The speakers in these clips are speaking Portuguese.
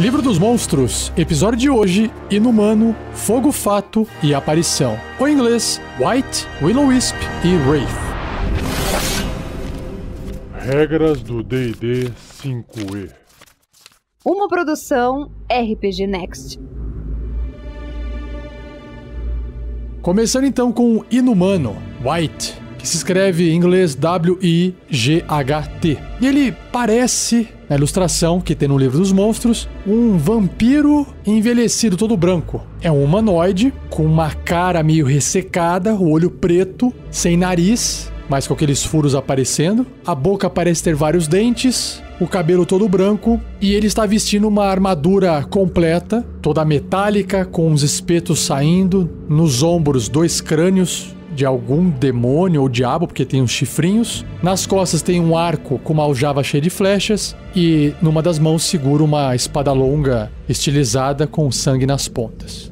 Livro dos Monstros, episódio de hoje, Inumano, Fogo Fato e Aparição. Ou em inglês, White, Will-O-Wisp e Wraith. Regras do D&D 5e. Uma produção RPG Next. Começando então com Inumano, White, que se escreve em inglês W-I-G-H-T. E ele parece, na ilustração que tem no Livro dos Monstros, um vampiro envelhecido todo branco. É um humanoide com uma cara meio ressecada, o olho preto, sem nariz, mas com aqueles furos aparecendo. A boca parece ter vários dentes, o cabelo todo branco, e ele está vestindo uma armadura completa, toda metálica, com uns espetos saindo, nos ombros 2 crânios de algum demônio ou diabo, porque tem uns chifrinhos. Nas costas tem um arco com uma aljava cheia de flechas e numa das mãos segura uma espada longa estilizada com sangue nas pontas.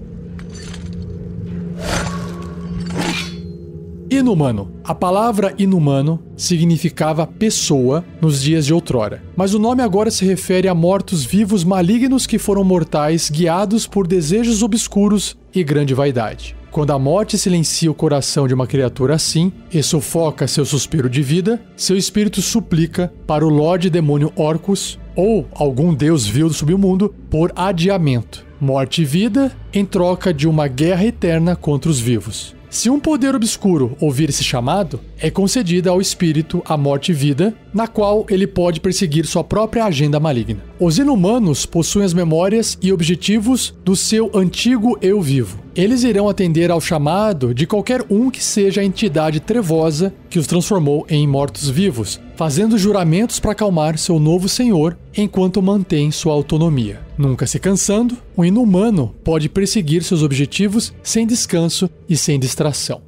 Inumano. A palavra inumano significava pessoa nos dias de outrora, mas o nome agora se refere a mortos-vivos malignos que foram mortais guiados por desejos obscuros e grande vaidade. Quando a morte silencia o coração de uma criatura assim e sufoca seu suspiro de vida, seu espírito suplica para o Lorde Demônio Orcus ou algum deus vil do submundo por adiamento, morte e vida em troca de uma guerra eterna contra os vivos. Se um poder obscuro ouvir esse chamado, é concedida ao espírito a morte e vida, na qual ele pode perseguir sua própria agenda maligna. Os inumanos possuem as memórias e objetivos do seu antigo eu vivo. Eles irão atender ao chamado de qualquer um que seja a entidade trevosa que os transformou em mortos-vivos, fazendo juramentos para acalmar seu novo senhor enquanto mantém sua autonomia. Nunca se cansando, o inumano pode perseguir seus objetivos sem descanso e sem distração.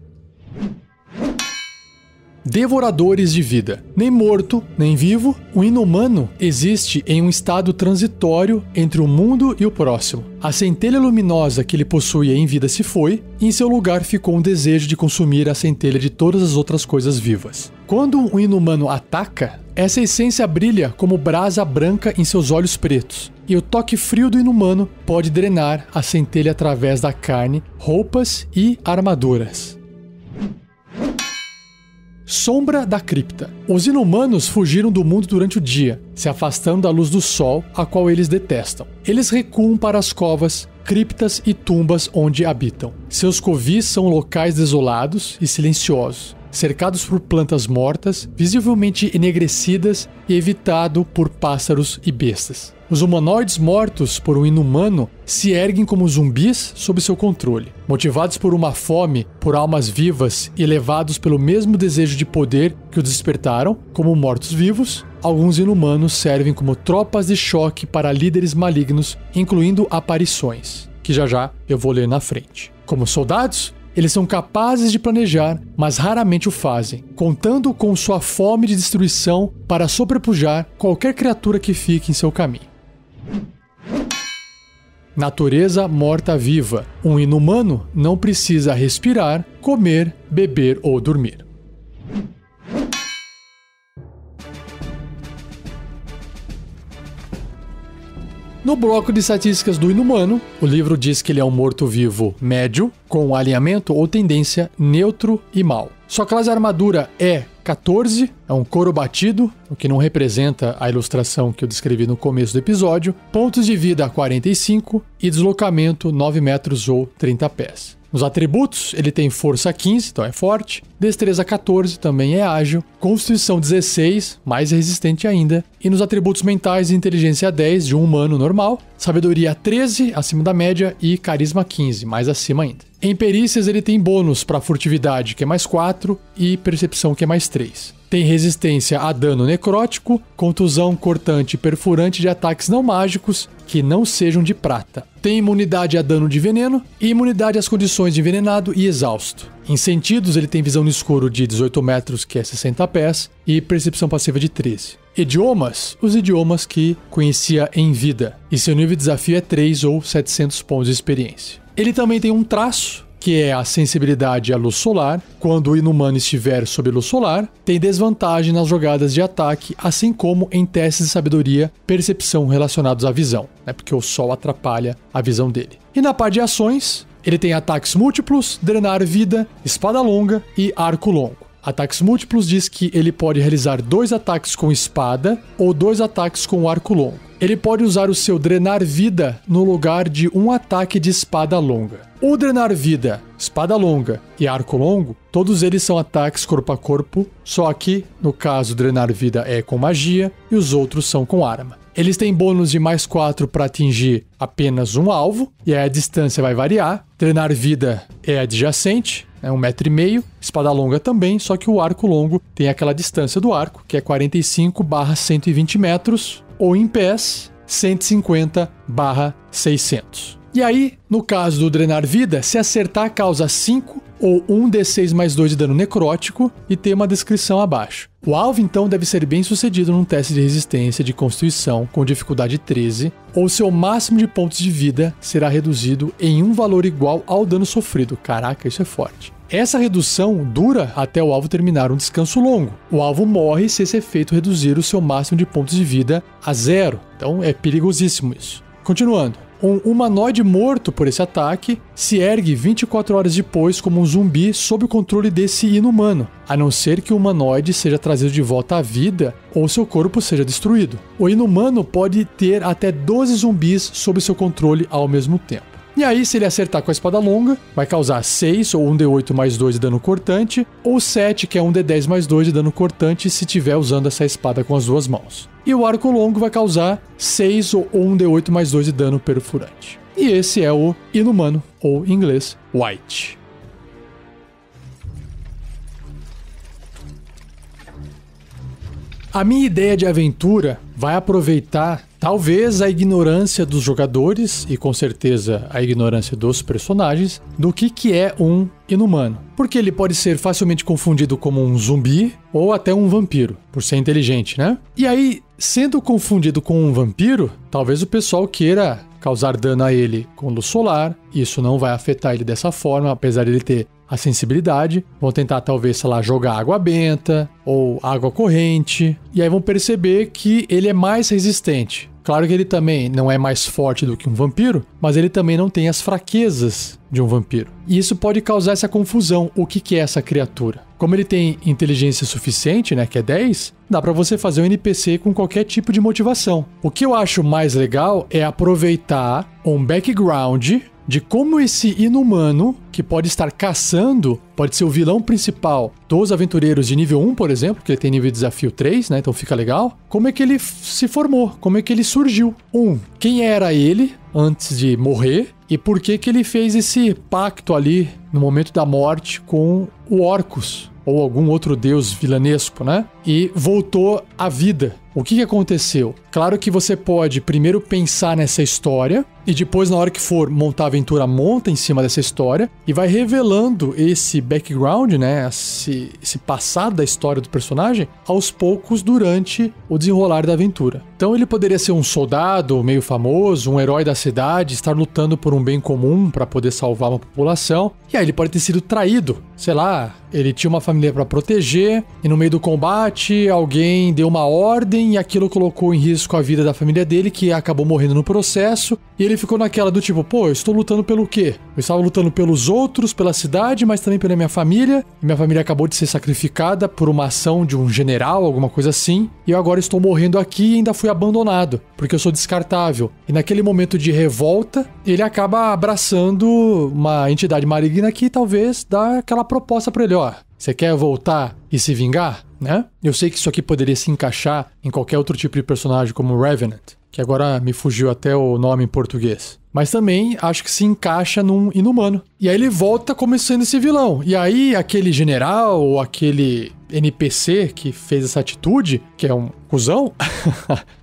Devoradores de vida. Nem morto, nem vivo, o inumano existe em um estado transitório entre o mundo e o próximo. A centelha luminosa que ele possuía em vida se foi, e em seu lugar ficou um desejo de consumir a centelha de todas as outras coisas vivas. Quando um inumano ataca, essa essência brilha como brasa branca em seus olhos pretos, e o toque frio do inumano pode drenar a centelha através da carne, roupas e armaduras. Sombra da cripta. Os inumanos fugiram do mundo durante o dia, se afastando da luz do sol, a qual eles detestam. Eles recuam para as covas, criptas e tumbas onde habitam. Seus covis são locais desolados e silenciosos, cercados por plantas mortas, visivelmente enegrecidas e evitado por pássaros e bestas. Os humanoides mortos por um inumano se erguem como zumbis sob seu controle. Motivados por uma fome por almas vivas e levados pelo mesmo desejo de poder que os despertaram, como mortos-vivos, alguns inumanos servem como tropas de choque para líderes malignos, incluindo aparições, que já eu vou ler na frente. Como soldados, eles são capazes de planejar, mas raramente o fazem, contando com sua fome de destruição para sobrepujar qualquer criatura que fique em seu caminho. Natureza morta-viva. Um inumano não precisa respirar, comer, beber ou dormir. No bloco de estatísticas do inumano, o livro diz que ele é um morto-vivo médio, com alinhamento ou tendência neutro e mal. Sua classe de armadura é 14, é um couro batido, o que não representa a ilustração que eu descrevi no começo do episódio. Pontos de vida 45 e deslocamento 9 metros ou 30 pés. Nos atributos, ele tem força 15, então é forte, destreza 14, também é ágil, constituição 16, mais resistente ainda, e nos atributos mentais, inteligência 10, de um humano normal, sabedoria 13, acima da média, e carisma 15, mais acima ainda. Em perícias, ele tem bônus para furtividade, que é mais 4, e percepção, que é mais 3. Tem resistência a dano necrótico, contusão cortante e perfurante de ataques não mágicos que não sejam de prata. Tem imunidade a dano de veneno e imunidade às condições de envenenado e exausto. Em sentidos, ele tem visão no escuro de 18 metros, que é 60 pés, e percepção passiva de 13. Idiomas, os idiomas que conhecia em vida, e seu nível de desafio é 3 ou 700 pontos de experiência. Ele também tem um traço que é a sensibilidade à luz solar. Quando o inumano estiver sob luz solar, tem desvantagem nas jogadas de ataque, assim como em testes de sabedoria, percepção relacionados à visão, né? Porque o sol atrapalha a visão dele. E na parte de ações, ele tem ataques múltiplos, drenar vida, espada longa e arco longo. Ataques múltiplos diz que ele pode realizar 2 ataques com espada ou 2 ataques com arco longo. Ele pode usar o seu drenar vida no lugar de um ataque de espada longa. O drenar vida, espada longa e arco longo, todos eles são ataques corpo a corpo, só que, no caso, drenar vida é com magia e os outros são com arma. Eles têm bônus de mais 4 para atingir apenas um alvo, e aí a distância vai variar. Drenar vida é adjacente, é 1,5 m, espada longa também, só que o arco longo tem aquela distância do arco, que é 45/120 metros, ou em pés, 150/600. E aí, no caso do drenar vida, se acertar causa 5 ou 1d6 mais 2 de dano necrótico e tem uma descrição abaixo. O alvo, então, deve ser bem sucedido num teste de resistência de constituição com dificuldade 13, ou seu máximo de pontos de vida será reduzido em um valor igual ao dano sofrido. Caraca, isso é forte. Essa redução dura até o alvo terminar um descanso longo. O alvo morre se esse efeito reduzir o seu máximo de pontos de vida a 0. Então é perigosíssimo isso. Continuando. Um humanoide morto por esse ataque se ergue 24 horas depois como um zumbi sob o controle desse inumano, a não ser que o humanoide seja trazido de volta à vida ou seu corpo seja destruído. O inumano pode ter até 12 zumbis sob seu controle ao mesmo tempo. E aí, se ele acertar com a espada longa, vai causar 6 ou 1d8 mais 2 de dano cortante, ou 7, que é 1d10 mais 2 de dano cortante se estiver usando essa espada com as duas mãos. E o arco longo vai causar 6 ou 1d8 mais 2 de dano perfurante. E esse é o inumano, ou em inglês, Wight. A minha ideia de aventura vai aproveitar talvez a ignorância dos jogadores e com certeza a ignorância dos personagens do que é um inumano. Porque ele pode ser facilmente confundido como um zumbi ou até um vampiro, por ser inteligente, né? E aí, sendo confundido com um vampiro, talvez o pessoal queira causar dano a ele com luz solar. Isso não vai afetar ele dessa forma, apesar de ele ter a sensibilidade. Vão tentar talvez, sei lá, jogar água benta ou água corrente. E aí vão perceber que ele é mais resistente. Claro que ele também não é mais forte do que um vampiro, mas ele também não tem as fraquezas de um vampiro. E isso pode causar essa confusão. O que é essa criatura? Como ele tem inteligência suficiente, né, que é 10, dá pra você fazer um NPC com qualquer tipo de motivação. O que eu acho mais legal é aproveitar um background de como esse inumano, que pode estar caçando, pode ser o vilão principal dos aventureiros de nível 1, por exemplo, que ele tem nível de desafio 3, né? Então fica legal. Como é que ele se formou? Como é que ele surgiu? Quem era ele antes de morrer? E por que ele fez esse pacto ali no momento da morte com o Orcus? Ou algum outro deus vilanesco, né? E voltou à vida. O que aconteceu? Claro que você pode primeiro pensar nessa história e depois, na hora que for montar a aventura, monta em cima dessa história e vai revelando esse background, né? Esse passado da história do personagem aos poucos durante o desenrolar da aventura. Então ele poderia ser um soldado meio famoso, um herói da cidade, estar lutando por um bem comum para poder salvar uma população. E aí ele pode ter sido traído. Sei lá, ele tinha uma família para proteger e no meio do combate alguém deu uma ordem e aquilo colocou em risco a vida da família dele, que acabou morrendo no processo. E ele ficou naquela do tipo, pô, eu estou lutando pelo quê? Eu estava lutando pelos outros, pela cidade, mas também pela minha família. E minha família acabou de ser sacrificada por uma ação de um general, alguma coisa assim. E eu agora estou morrendo aqui e ainda fui abandonado, porque eu sou descartável. E naquele momento de revolta, ele acaba abraçando uma entidade maligna que talvez dá aquela proposta pra ele, ó. Você quer voltar e se vingar, né? Eu sei que isso aqui poderia se encaixar em qualquer outro tipo de personagem como Revenant, que agora me fugiu até o nome em português. Mas também acho que se encaixa num inumano. E aí ele volta como sendo esse vilão. E aí aquele general ou aquele NPC que fez essa atitude, que é um cuzão,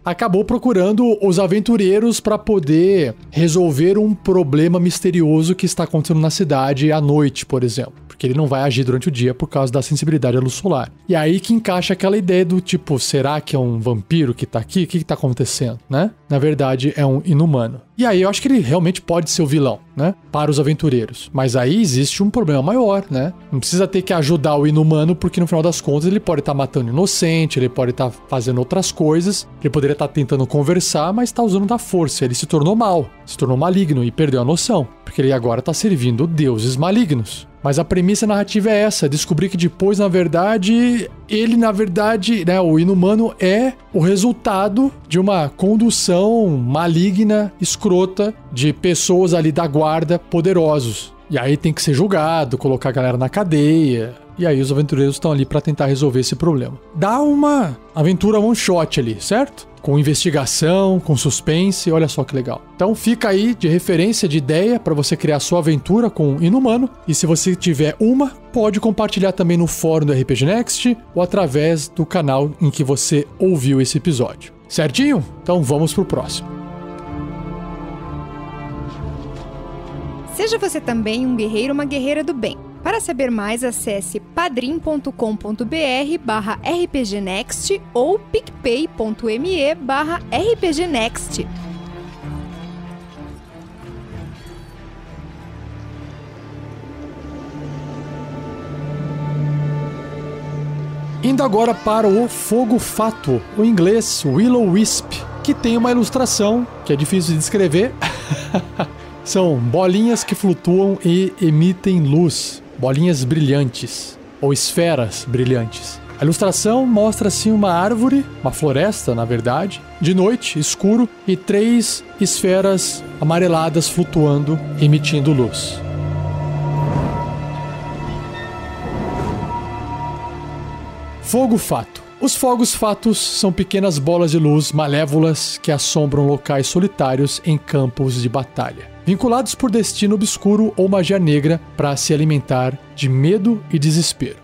acabou procurando os aventureiros para poder resolver um problema misterioso que está acontecendo na cidade à noite, por exemplo. porque ele não vai agir durante o dia por causa da sensibilidade à luz solar. E aí que encaixa aquela ideia do tipo, será que é um vampiro que tá aqui? O que tá acontecendo, né? Na verdade, é um inumano. E aí eu acho que ele realmente pode ser o vilão, né? Para os aventureiros. Mas aí existe um problema maior, né? Não precisa ter que ajudar o inumano, porque no final das contas ele pode estar matando inocente, ele pode estar fazendo outras coisas, ele poderia estar tentando conversar, mas está usando da força. Ele se tornou mal, se tornou maligno e perdeu a noção, porque ele agora está servindo deuses malignos. Mas a premissa narrativa é essa, descobrir que depois, na verdade, né, o inumano é o resultado de uma condução maligna, escrota, de pessoas ali da guarda poderosos. E aí tem que ser julgado, colocar a galera na cadeia. E aí os aventureiros estão ali para tentar resolver esse problema. Dá uma aventura one shot ali, certo? Com investigação, com suspense, olha só que legal. Então fica aí de referência, de ideia para você criar sua aventura com Inumano. E se você tiver uma, pode compartilhar também no fórum do RPG Next ou através do canal em que você ouviu esse episódio. Certinho? Então vamos pro próximo. Seja você também um guerreiro ou uma guerreira do bem. Para saber mais, acesse padrim.com.br/rpgnext ou picpay.me/rpgnext. Indo agora para o Fogo Fato, o inglês Will-O-Wisp, que tem uma ilustração que é difícil de descrever. São bolinhas que flutuam e emitem luz. Bolinhas brilhantes, ou esferas brilhantes. A ilustração mostra assim uma árvore, uma floresta na verdade, de noite, escuro, e 3 esferas amareladas flutuando, emitindo luz. Fogo Fato. Os fogos fatos são pequenas bolas de luz malévolas que assombram locais solitários em campos de batalha, vinculados por destino obscuro ou magia negra para se alimentar de medo e desespero.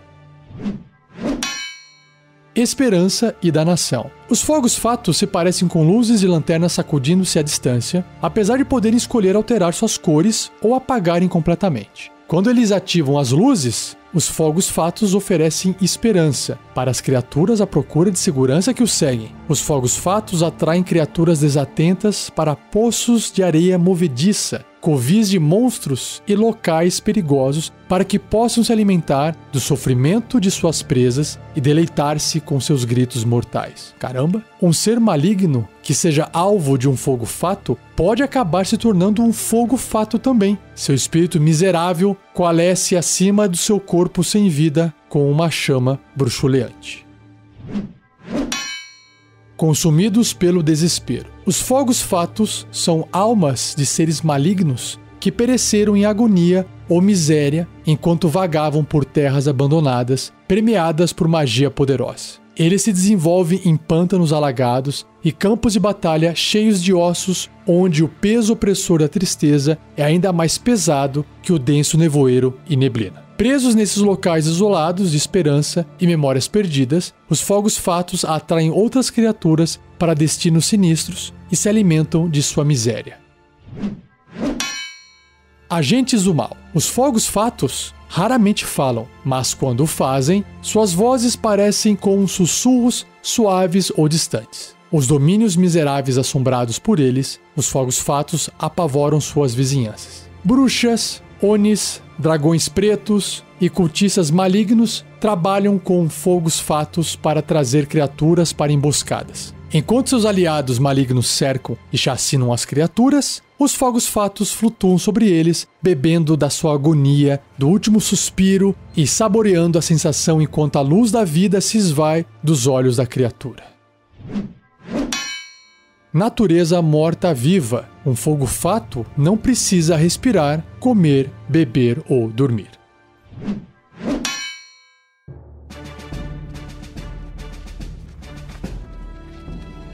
Esperança e danação. Os fogos fatos se parecem com luzes de lanternas sacudindo-se à distância, apesar de poderem escolher alterar suas cores ou apagarem completamente. Quando eles ativam as luzes, os fogos fatos oferecem esperança para as criaturas à procura de segurança que os seguem. Os fogos fatos atraem criaturas desatentas para poços de areia movediça, covis de monstros e locais perigosos para que possam se alimentar do sofrimento de suas presas e deleitar-se com seus gritos mortais. Caramba! Um ser maligno que seja alvo de um fogo fato pode acabar se tornando um fogo fato também. Seu espírito miserável coalesce acima do seu corpo sem vida com uma chama bruxuleante. Consumidos pelo desespero. Os fogos fatos são almas de seres malignos que pereceram em agonia ou miséria enquanto vagavam por terras abandonadas, permeadas por magia poderosa. Ele se desenvolve em pântanos alagados e campos de batalha cheios de ossos, onde o peso opressor da tristeza é ainda mais pesado que o denso nevoeiro e neblina. Presos nesses locais isolados de esperança e memórias perdidas, os fogos fatos atraem outras criaturas para destinos sinistros e se alimentam de sua miséria. Agentes do mal. Os fogos fatos raramente falam, mas quando o fazem, suas vozes parecem com sussurros suaves ou distantes. Os domínios miseráveis assombrados por eles, os fogos fatos apavoram suas vizinhanças. Bruxas, onis, dragões pretos e cultistas malignos trabalham com fogos fatos para trazer criaturas para emboscadas. Enquanto seus aliados malignos cercam e chacinam as criaturas, os fogos fatos flutuam sobre eles, bebendo da sua agonia, do último suspiro e saboreando a sensação enquanto a luz da vida se esvai dos olhos da criatura. Natureza morta-viva. Um fogo fato não precisa respirar, comer, beber ou dormir.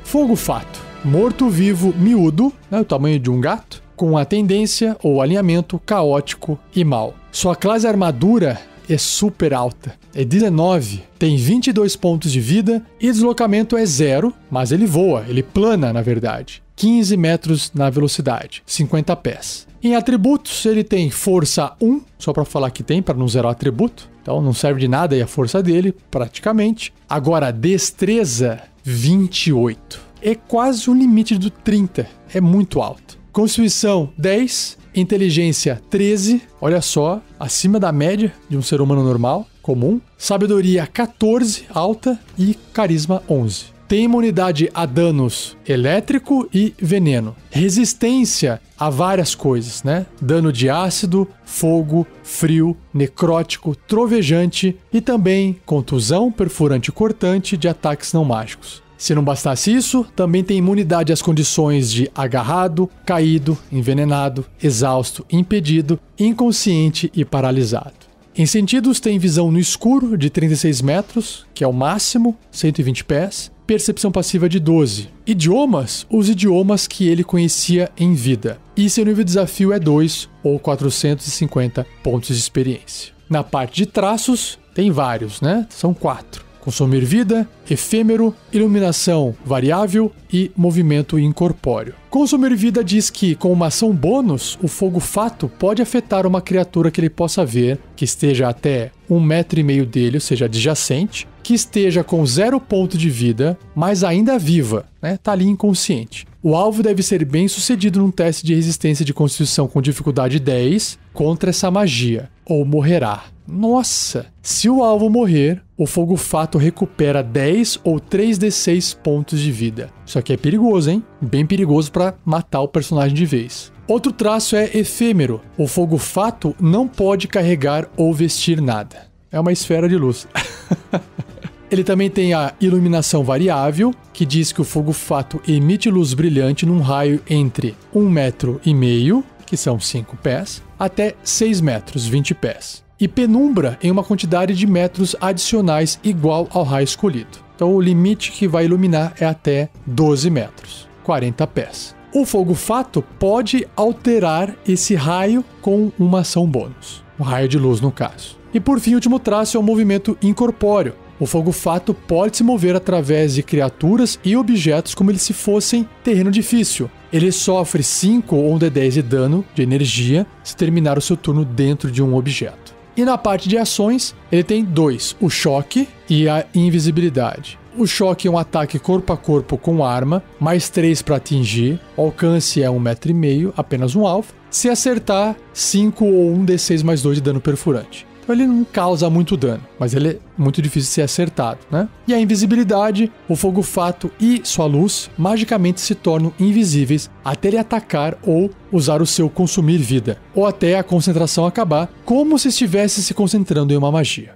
Fogo fato. Morto-vivo miúdo, o tamanho de um gato, com a tendência ou alinhamento caótico e mau. Sua classe armadura é super alta, é 19, tem 22 pontos de vida e deslocamento é 0, mas ele voa, ele plana na verdade. 15 metros na velocidade, 50 pés. Em atributos, ele tem força 1, só para falar que tem, para não zerar o atributo. Então não serve de nada aí a força dele, praticamente. Agora, destreza 28. É quase o limite do 30, é muito alto. Constituição 10, inteligência 13, olha só, acima da média de um ser humano normal, comum. Sabedoria 14, alta, e carisma 11. Tem imunidade a danos elétrico e veneno. Resistência a várias coisas, né? Dano de ácido, fogo, frio, necrótico, trovejante e também contusão, perfurante e cortante de ataques não mágicos. Se não bastasse isso, também tem imunidade às condições de agarrado, caído, envenenado, exausto, impedido, inconsciente e paralisado. Em sentidos, tem visão no escuro de 36 metros, que é o máximo, 120 pés. Percepção passiva de 12. Idiomas, os idiomas que ele conhecia em vida. E seu nível de desafio é 2 ou 450 pontos de experiência. Na parte de traços, tem vários, né? São 4. Consumir vida, efêmero, iluminação variável e movimento incorpóreo. Consumir vida diz que, com uma ação bônus, o fogo fato pode afetar uma criatura que ele possa ver, que esteja até 1,5 metro dele, ou seja, adjacente, que esteja com 0 ponto de vida, mas ainda viva, né? Tá ali inconsciente. O alvo deve ser bem sucedido num teste de resistência de constituição com dificuldade 10 contra essa magia, ou morrerá. Nossa! Se o alvo morrer, o fogo fato recupera 10 ou 3d6 pontos de vida. Isso aqui é perigoso, hein? Bem perigoso para matar o personagem de vez. Outro traço é efêmero. O fogo fato não pode carregar ou vestir nada. É uma esfera de luz. Ele também tem a iluminação variável, que diz que o fogo fato emite luz brilhante num raio entre 1,5 metro, que são 5 pés, até 6 metros, 20 pés. E penumbra em uma quantidade de metros adicionais igual ao raio escolhido. Então o limite que vai iluminar é até 12 metros, 40 pés. O fogo fato pode alterar esse raio com uma ação bônus, um raio de luz no caso. E por fim, o último traço é o movimento incorpóreo. O fogo fato pode se mover através de criaturas e objetos como se fossem terreno difícil. Ele sofre 5 ou 1d10 de dano de energia se terminar o seu turno dentro de um objeto. E na parte de ações, ele tem 2, o choque e a invisibilidade. O choque é um ataque corpo a corpo com arma, mais 3 para atingir, o alcance é 1,5 metro, apenas um alvo. Se acertar, 5 ou 1d6 mais 2 de dano perfurante. Então ele não causa muito dano, mas ele é muito difícil de ser acertado, né? E a invisibilidade, o fogo fato e sua luz magicamente se tornam invisíveis até ele atacar ou usar o seu consumir vida, ou até a concentração acabar, como se estivesse se concentrando em uma magia.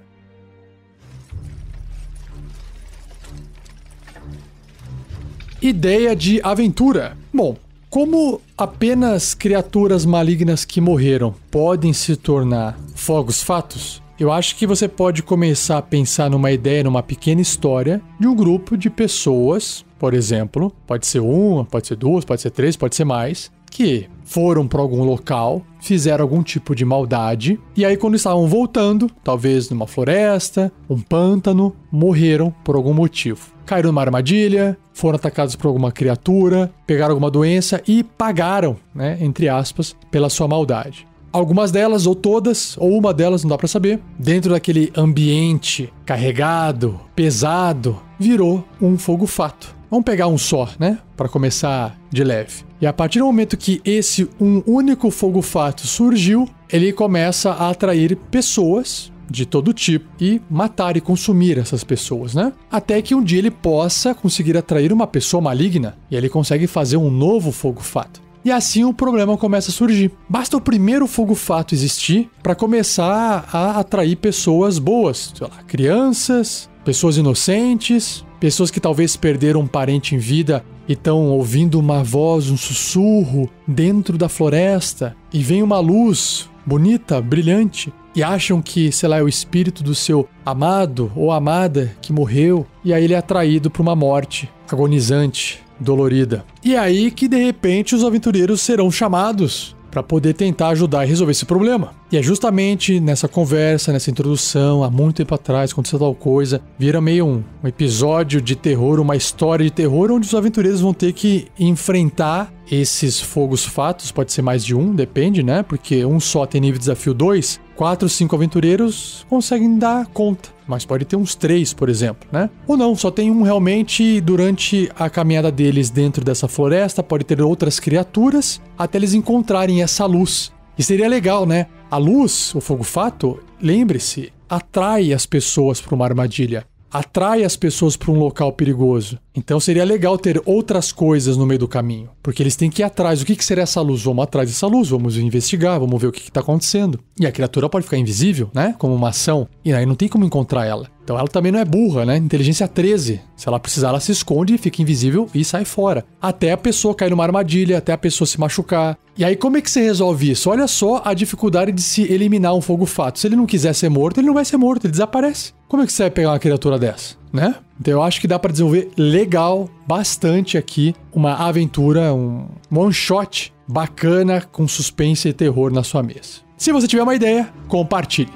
Ideia de aventura. Bom, como apenas criaturas malignas que morreram podem se tornar fogos fatos, eu acho que você pode começar a pensar numa ideia, numa pequena história de um grupo de pessoas, por exemplo, pode ser uma, pode ser duas, pode ser três, pode ser mais, que foram para algum local, fizeram algum tipo de maldade, e aí quando estavam voltando, talvez numa floresta, um pântano, morreram por algum motivo. Caíram numa armadilha, foram atacados por alguma criatura, pegaram alguma doença e pagaram, né, entre aspas, pela sua maldade. Algumas delas, ou todas, ou uma delas, não dá pra saber, dentro daquele ambiente carregado, pesado, virou um fogo fato. Vamos pegar um só, né, para começar de leve. E a partir do momento que esse um único fogo fato surgiu, ele começa a atrair pessoas de todo tipo e matar e consumir essas pessoas, né? Até que um dia ele possa conseguir atrair uma pessoa maligna e ele consegue fazer um novo fogo fato. E assim o problema começa a surgir. Basta o primeiro fogo fato existir para começar a atrair pessoas boas, sei lá, crianças, pessoas inocentes, pessoas que talvez perderam um parente em vida e estão ouvindo uma voz, um sussurro dentro da floresta e vem uma luz bonita, brilhante, e acham que, sei lá, é o espírito do seu amado ou amada que morreu, e aí ele é atraído para uma morte agonizante, dolorida. E aí que, de repente, os aventureiros serão chamados para poder tentar ajudar a resolver esse problema. E é justamente nessa conversa, nessa introdução, há muito tempo atrás, aconteceu tal coisa, vira meio um episódio de terror, uma história de terror, onde os aventureiros vão ter que enfrentar esses fogos fatos, pode ser mais de um, depende, né? Porque um só tem nível de desafio 2, 4, 5 aventureiros conseguem dar conta, mas pode ter uns 3, por exemplo, né? Ou não, só tem um realmente durante a caminhada deles dentro dessa floresta, pode ter outras criaturas, até eles encontrarem essa luz. E seria legal, né? A luz, o fogo fato, lembre-se, atrai as pessoas para uma armadilha. Atrai as pessoas para um local perigoso. Então seria legal ter outras coisas no meio do caminho, porque eles têm que ir atrás. O que seria essa luz? Vamos atrás dessa luz, vamos investigar, vamos ver o que está acontecendo. E a criatura pode ficar invisível, né? Como uma ação. E aí não tem como encontrar ela. Então ela também não é burra, né? Inteligência 13. Se ela precisar, ela se esconde, fica invisível e sai fora. Até a pessoa cair numa armadilha, até a pessoa se machucar. E aí como é que você resolve isso? Olha só a dificuldade de se eliminar um fogo fato. Se ele não quiser ser morto, ele não vai ser morto, ele desaparece. Como é que você vai pegar uma criatura dessa, né? Então eu acho que dá pra desenvolver legal, bastante aqui, uma aventura, um one shot bacana com suspense e terror na sua mesa. Se você tiver uma ideia, compartilhe.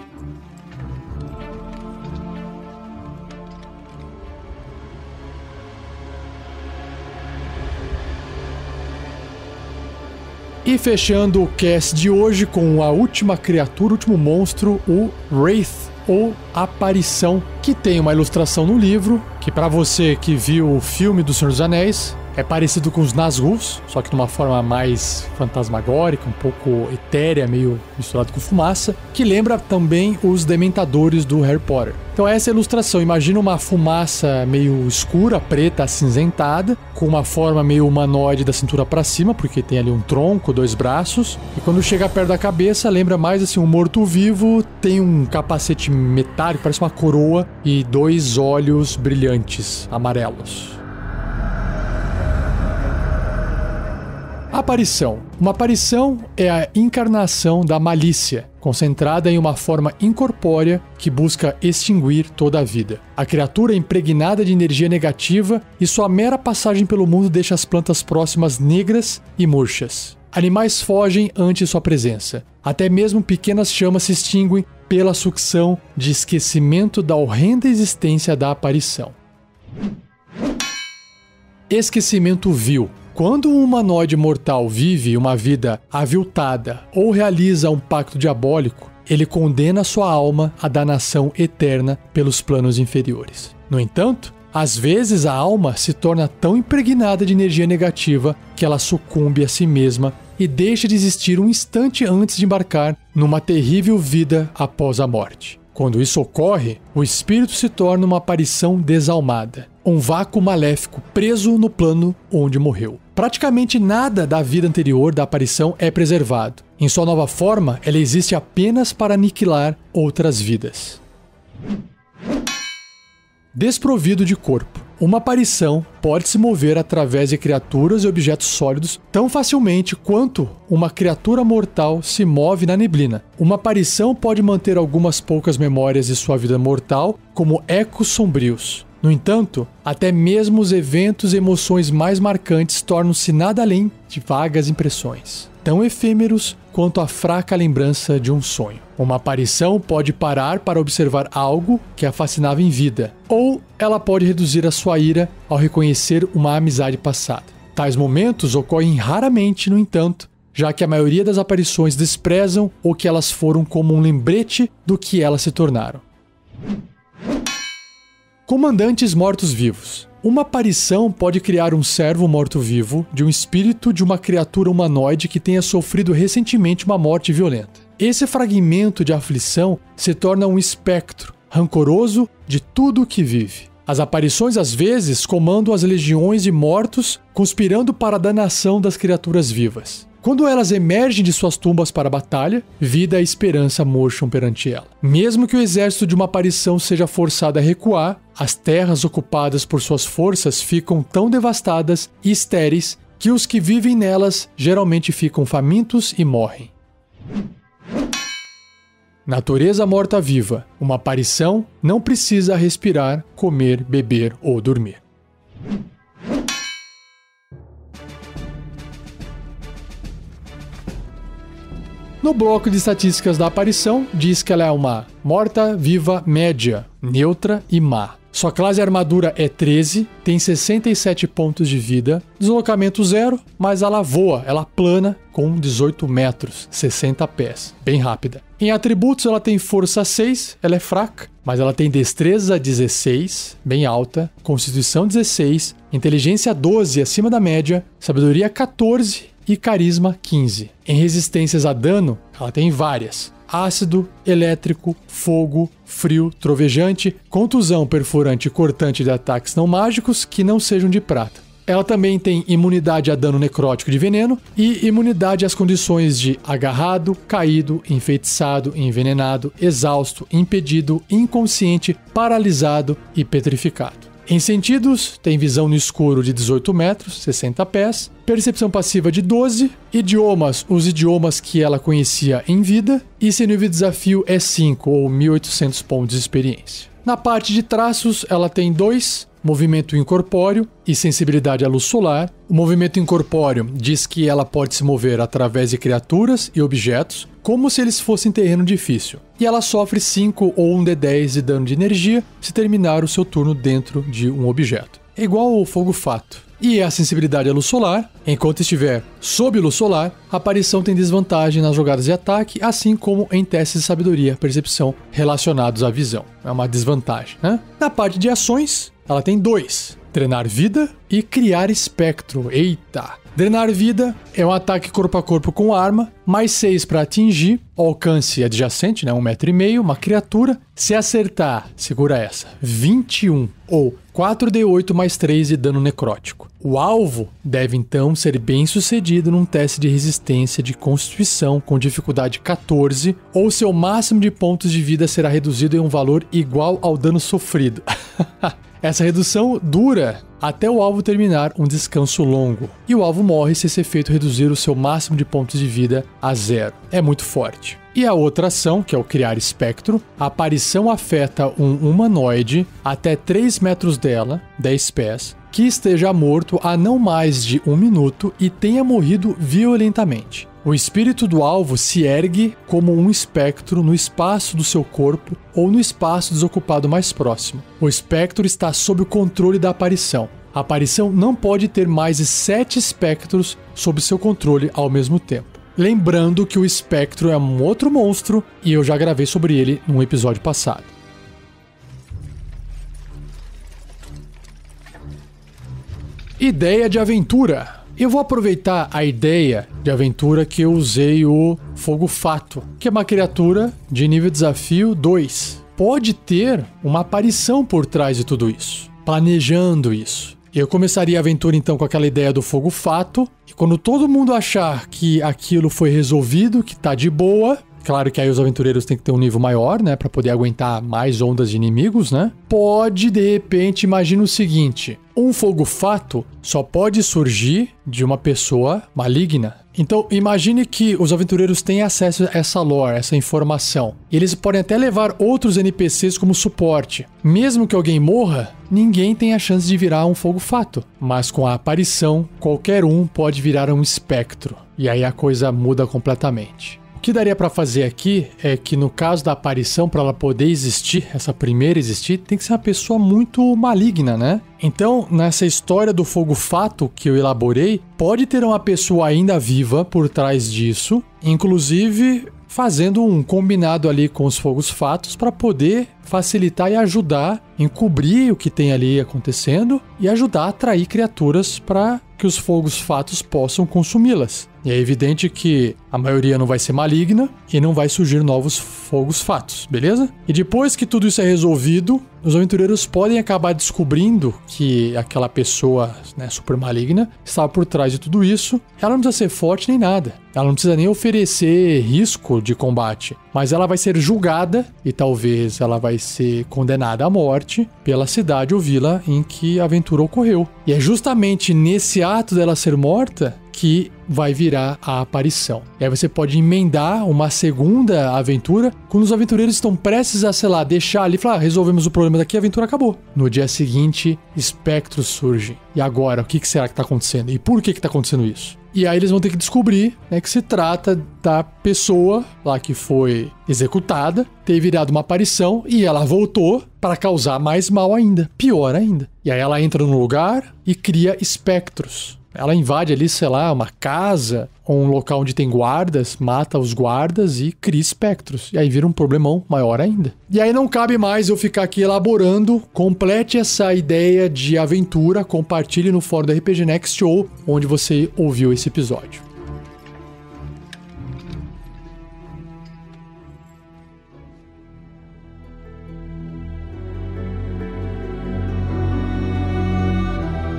E fechando o cast de hoje com a última criatura, o último monstro, o Wraith, ou Aparição, que tem uma ilustração no livro, que para você que viu o filme do Senhor dos Anéis, é parecido com os Nazgûls, só que de uma forma mais fantasmagórica, um pouco etérea, meio misturado com fumaça, que lembra também os Dementadores do Harry Potter. Então essa é a ilustração, imagina uma fumaça meio escura, preta, acinzentada, com uma forma meio humanoide da cintura para cima, porque tem ali um tronco, 2 braços, e quando chega perto da cabeça, lembra mais assim um morto-vivo, tem um capacete metálico, parece uma coroa, e 2 olhos brilhantes, amarelos. Aparição. Uma aparição é a encarnação da malícia, concentrada em uma forma incorpórea que busca extinguir toda a vida. A criatura é impregnada de energia negativa e sua mera passagem pelo mundo deixa as plantas próximas negras e murchas. Animais fogem ante sua presença. Até mesmo pequenas chamas se extinguem pela sucção de esquecimento da horrenda existência da aparição. Esquecimento vil. Quando um humanoide mortal vive uma vida aviltada ou realiza um pacto diabólico, ele condena sua alma à danação eterna pelos planos inferiores. No entanto, às vezes a alma se torna tão impregnada de energia negativa que ela sucumbe a si mesma e deixa de existir um instante antes de embarcar numa terrível vida após a morte. Quando isso ocorre, o espírito se torna uma aparição desalmada, um vácuo maléfico preso no plano onde morreu. Praticamente nada da vida anterior da aparição é preservado. Em sua nova forma, ela existe apenas para aniquilar outras vidas. Desprovido de corpo. Uma aparição pode se mover através de criaturas e objetos sólidos tão facilmente quanto uma criatura mortal se move na neblina. Uma aparição pode manter algumas poucas memórias de sua vida mortal como ecos sombrios. No entanto, até mesmo os eventos e emoções mais marcantes tornam-se nada além de vagas impressões, tão efêmeros quanto a fraca lembrança de um sonho. Uma aparição pode parar para observar algo que a fascinava em vida, ou ela pode reduzir a sua ira ao reconhecer uma amizade passada. Tais momentos ocorrem raramente, no entanto, já que a maioria das aparições desprezam ou que elas foram como um lembrete do que elas se tornaram. Comandantes mortos-vivos. Uma aparição pode criar um servo morto-vivo de um espírito de uma criatura humanoide que tenha sofrido recentemente uma morte violenta. Esse fragmento de aflição se torna um espectro rancoroso de tudo o que vive. As aparições às vezes comandam as legiões de mortos, conspirando para a danação das criaturas vivas. Quando elas emergem de suas tumbas para a batalha, vida e esperança murcham perante ela. Mesmo que o exército de uma aparição seja forçado a recuar, as terras ocupadas por suas forças ficam tão devastadas e estéreis que os que vivem nelas geralmente ficam famintos e morrem. Natureza morta-viva. Uma aparição não precisa respirar, comer, beber ou dormir. No bloco de estatísticas da aparição, diz que ela é uma morta, viva, média, neutra e má. Sua classe armadura é 13, tem 67 pontos de vida, deslocamento 0, mas ela voa, ela plana com 18 metros, 60 pés, bem rápida. Em atributos ela tem força 6, ela é fraca, mas ela tem destreza 16, bem alta, constituição 16, inteligência 12, acima da média, sabedoria 14 e carisma 15. Em resistências a dano, ela tem várias. Ácido, elétrico, fogo, frio, trovejante, contusão, perfurante e cortante de ataques não mágicos que não sejam de prata. Ela também tem imunidade a dano necrótico de veneno e imunidade às condições de agarrado, caído, enfeitiçado, envenenado, exausto, impedido, inconsciente, paralisado e petrificado. Em sentidos, tem visão no escuro de 18 metros, 60 pés, percepção passiva de 12, idiomas, os idiomas que ela conhecia em vida, e seu nível de desafio é 5 ou 1.800 pontos de experiência. Na parte de traços, ela tem 2, movimento incorpóreo e sensibilidade à luz solar. O movimento incorpóreo diz que ela pode se mover através de criaturas e objetos, como se eles fossem terreno difícil. E ela sofre 5 ou 1d10 de dano de energia se terminar o seu turno dentro de um objeto. É igual ao fogo fato. E a sensibilidade à luz solar, enquanto estiver sob luz solar, a aparição tem desvantagem nas jogadas de ataque, assim como em testes de sabedoria, percepção relacionados à visão. É uma desvantagem, né? Na parte de ações, ela tem 2. Drenar vida e criar espectro. Eita! Drenar vida é um ataque corpo a corpo com arma, mais 6 para atingir, alcance adjacente, né, 1,5 m, uma criatura. Se acertar, segura essa, 21 ou 4d8 mais 3 de dano necrótico. O alvo deve então ser bem sucedido num teste de resistência de constituição com dificuldade 14, ou seu máximo de pontos de vida será reduzido em um valor igual ao dano sofrido. Essa redução dura até o alvo terminar um descanso longo, e o alvo morre se esse efeito reduzir o seu máximo de pontos de vida a 0. É muito forte. E a outra ação, que é o criar espectro, a aparição afeta um humanoide até 3 metros dela, 10 pés, que esteja morto há não mais de 1 minuto e tenha morrido violentamente. O espírito do alvo se ergue como um espectro no espaço do seu corpo ou no espaço desocupado mais próximo. O espectro está sob o controle da aparição. A aparição não pode ter mais de 7 espectros sob seu controle ao mesmo tempo. Lembrando que o espectro é um outro monstro e eu já gravei sobre ele num episódio passado. Ideia de aventura. Eu vou aproveitar a ideia de aventura que eu usei o Fogo Fato, que é uma criatura de nível desafio 2. Pode ter uma aparição por trás de tudo isso, planejando isso. Eu começaria a aventura então com aquela ideia do Fogo Fato, e quando todo mundo achar que aquilo foi resolvido, que tá de boa, claro que aí os aventureiros têm que ter um nível maior, né, para poder aguentar mais ondas de inimigos, né? Pode, de repente, imagina o seguinte: um fogo fato só pode surgir de uma pessoa maligna. Então, imagine que os aventureiros têm acesso a essa lore, essa informação. E eles podem até levar outros NPCs como suporte. Mesmo que alguém morra, ninguém tem a chance de virar um fogo fato. Mas com a aparição, qualquer um pode virar um espectro. E aí a coisa muda completamente. O que daria para fazer aqui é que no caso da aparição, para ela poder existir, essa primeira existir, tem que ser uma pessoa muito maligna, né? Então, nessa história do fogo fato que eu elaborei, pode ter uma pessoa ainda viva por trás disso, inclusive fazendo um combinado ali com os fogos fatos para poder facilitar e ajudar, encobrir o que tem ali acontecendo e ajudar a atrair criaturas para que os fogos fatos possam consumi-las. E é evidente que a maioria não vai ser maligna e não vai surgir novos fogos fatos, beleza? E depois que tudo isso é resolvido, os aventureiros podem acabar descobrindo que aquela pessoa, né, super maligna estava por trás de tudo isso. Ela não precisa ser forte nem nada. Ela não precisa nem oferecer risco de combate. Mas ela vai ser julgada e talvez ela vai ser condenada à morte pela cidade ou vila em que a aventura ocorreu. E é justamente nesse ato dela ser morta que vai virar a aparição. E aí você pode emendar uma segunda aventura quando os aventureiros estão prestes a, sei lá, deixar ali e falar: resolvemos o problema daqui, a aventura acabou. No dia seguinte, espectros surgem. E agora, o que será que está acontecendo? E por que está acontecendo isso? E aí eles vão ter que descobrir, né, que se trata da pessoa lá que foi executada, ter virado uma aparição e ela voltou para causar mais mal ainda, pior ainda. E aí ela entra no lugar e cria espectros. Ela invade ali, sei lá, uma casa ou um local onde tem guardas, mata os guardas e cria espectros. E aí vira um problemão maior ainda. E aí não cabe mais eu ficar aqui elaborando. Complete essa ideia de aventura, compartilhe no fórum da RPG Next ou onde você ouviu esse episódio.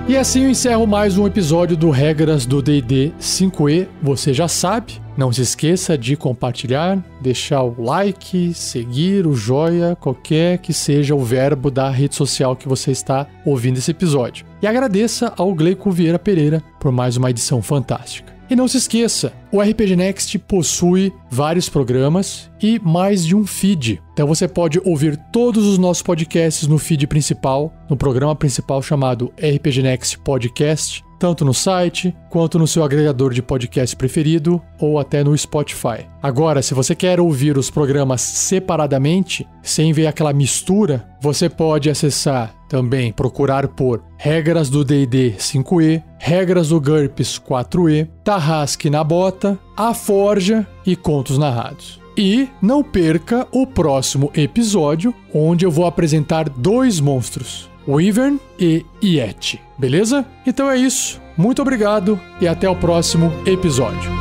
E assim eu encerro mais um episódio do Regras do D&D 5e. Você já sabe, não se esqueça de compartilhar, deixar o like, seguir, o joia, qualquer que seja o verbo da rede social que você está ouvindo esse episódio. E agradeça ao Gleico Vieira Pereira por mais uma edição fantástica. E não se esqueça, o RPG Next possui vários programas e mais de um feed. Então você pode ouvir todos os nossos podcasts no feed principal, no programa principal chamado RPG Next Podcast, tanto no site, quanto no seu agregador de podcast preferido, ou até no Spotify. Agora, se você quer ouvir os programas separadamente, sem ver aquela mistura, você pode acessar também, procurar por Regras do D&D 5e, Regras do GURPS 4e, Tarrasque na Bota, A Forja e Contos Narrados. E não perca o próximo episódio, onde eu vou apresentar 2 monstros, Wyvern e Yeti, beleza? Então é isso, muito obrigado e até o próximo episódio.